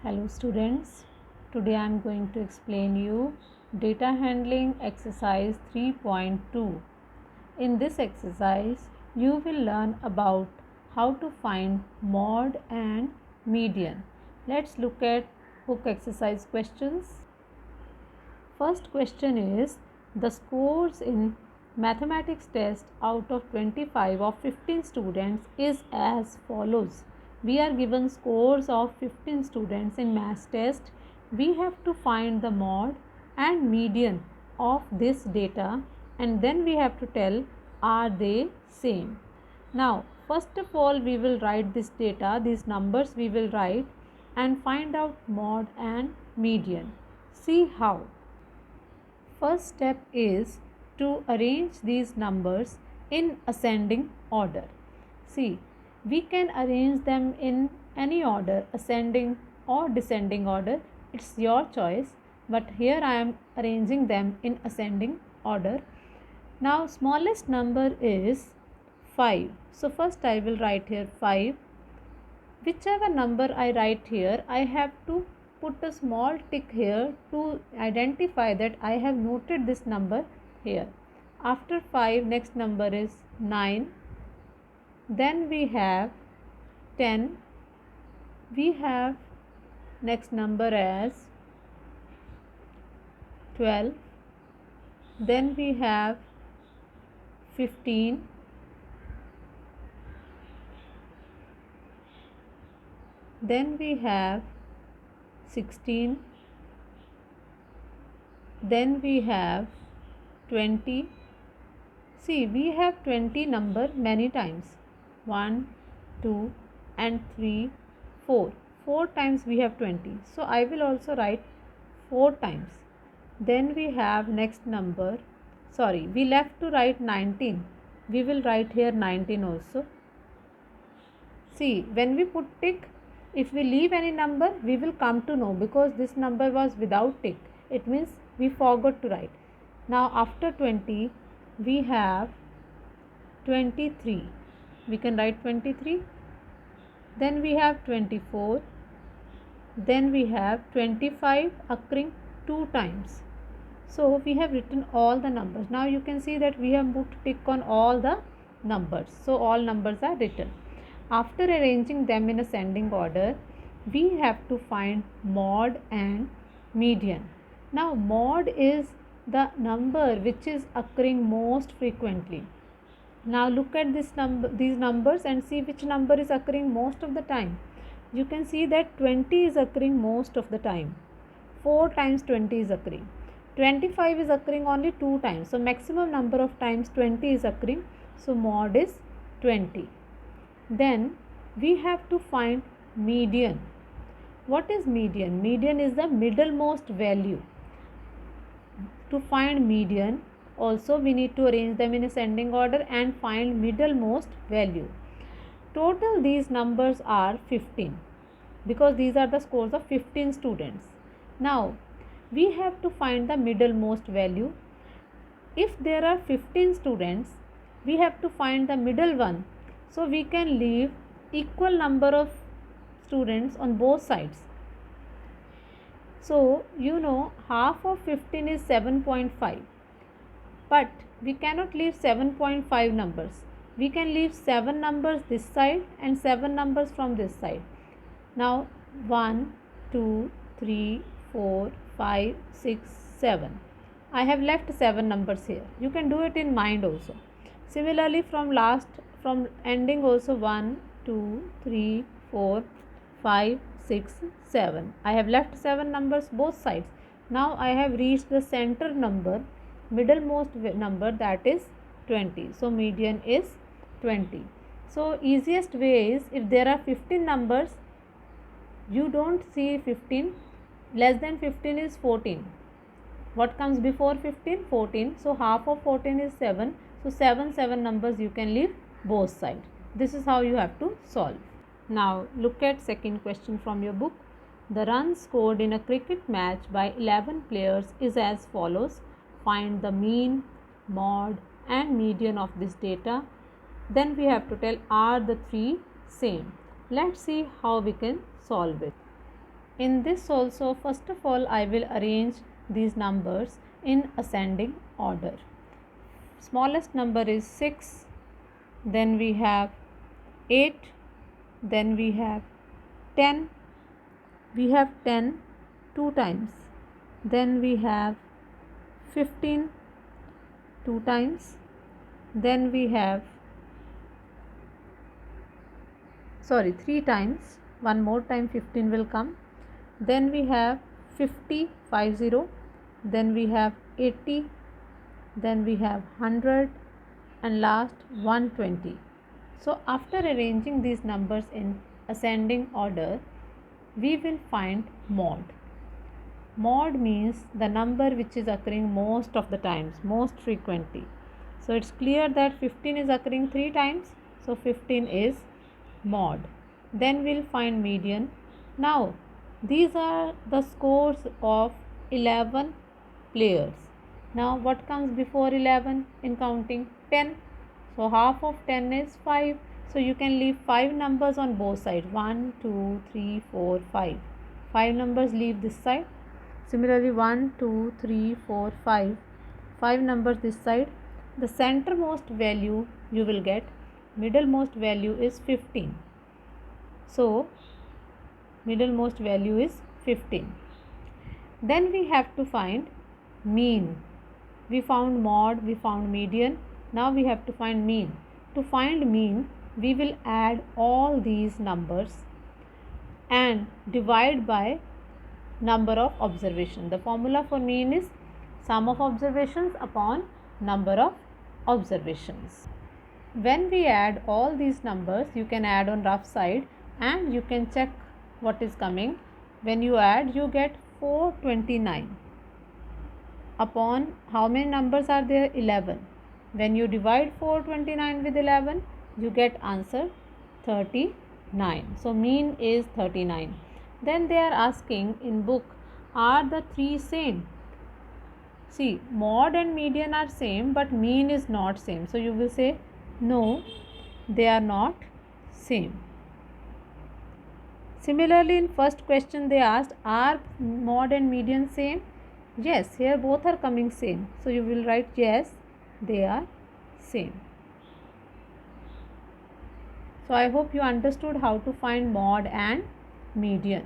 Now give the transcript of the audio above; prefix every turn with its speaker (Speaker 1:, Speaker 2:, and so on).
Speaker 1: Hello students, today I am going to explain you data handling exercise 3.2. In this exercise, you will learn about how to find mod and median. Let's look at book exercise questions. First question is the scores in mathematics test out of 25 of 15 students is as follows. We are given scores of 15 students in maths test. We have to find the mod and median of this data and then we have to tell are they same. Now first of all we will write this data, these numbers we will write and find out mod and median. See how. First step is to arrange these numbers in ascending order. See, we can arrange them in any order, ascending or descending order. It's your choice, but here I am arranging them in ascending order. Now, smallest number is 5. So, first I will write here 5. Whichever number I write here, I have to put a small tick here to identify that I have noted this number here. After 5, next number is 9. Then we have 10. We have next number as 12. Then we have 15. Then we have 16. Then we have 20. See, we have 20 number many times. 1, 2 and 3, 4. 4 times we have 20. So, I will also write 4 times. Then we have next number. Sorry, we left to write 19. We will write here 19 also. See, when we put tick, if we leave any number, we will come to know because this number was without tick. It means we forgot to write. Now, after 20, we have 23. We can write 23. Then we have 24. Then we have 25 occurring 2 times. So, we have written all the numbers. Now, you can see that we have put tick on all the numbers. So, all numbers are written. After arranging them in ascending order, we have to find mod and median. Now, mod is the number which is occurring most frequently. Now, look at these numbers and see which number is occurring most of the time. You can see that 20 is occurring most of the time. 4 times 20 is occurring. 25 is occurring only 2 times. So, maximum number of times 20 is occurring. So, mod is 20. Then we have to find median. What is median? Median is the middlemost value. To find median, also we need to arrange them in ascending order and find middlemost value. Total these numbers are 15 because these are the scores of 15 students. Now we have to find the middlemost value. If there are 15 students, we have to find the middle one. So we can leave equal number of students on both sides. So you know half of 15 is 7.5. But we cannot leave 7.5 numbers. We can leave 7 numbers this side and 7 numbers from this side. Now 1, 2, 3, 4, 5, 6, 7. I have left 7 numbers here. You can do it in mind also. Similarly from ending also 1, 2, 3, 4, 5, 6, 7. I have left 7 numbers both sides. Now I have reached the center number, middlemost number, that is 20. So median is 20. So easiest way is, if there are 15 numbers, you don't see 15, less than 15 is 14. What comes before 15? 14. So half of 14 is 7. So 7 numbers you can leave both sides. This is how you have to solve. Now look at second question from your book. The runs scored in a cricket match by 11 players is as follows. Find the mean, mod and median of this data. Then we have to tell are the three same. Let's see how we can solve it. In this also, first of all, I will arrange these numbers in ascending order. Smallest number is 6, then we have 8, then we have 10, we have 10 two times, then we have 15 two times, then we have three times, one more time 15 will come, then we have 50, then we have 80, then we have 100, and last 120. So after arranging these numbers in ascending order, we will find mod. Mod means the number which is occurring most of the times, most frequently. So it's clear that 15 is occurring 3 times, so 15 is mod. Then we'll find median. Now these are the scores of 11 players. Now what comes before 11 in counting? 10. So half of 10 is 5. So you can leave 5 numbers on both sides. 1, 2, 3, 4, 5. 5 numbers leave this side. Similarly 1, 2, 3, 4, 5. 5 numbers this side. The centermost value you will get, middlemost value is 15. So middlemost value is 15. Then we have to find mean. We found mod, we found median. Now we have to find mean. To find mean, we will add all these numbers and divide by number of observations. The formula for mean is sum of observations upon number of observations. When we add all these numbers, you can add on rough side and you can check what is coming. When you add, you get 429. Upon how many numbers are there? 11. When you divide 429 with 11, you get answer 39. So mean is 39. Then they are asking in book, are the three same? See, mod and median are same, but mean is not same. So you will say no, they are not same. Similarly, in first question they asked, are mod and median same? Yes, here both are coming same. So you will write yes, they are same. So I hope you understood how to find mod and median.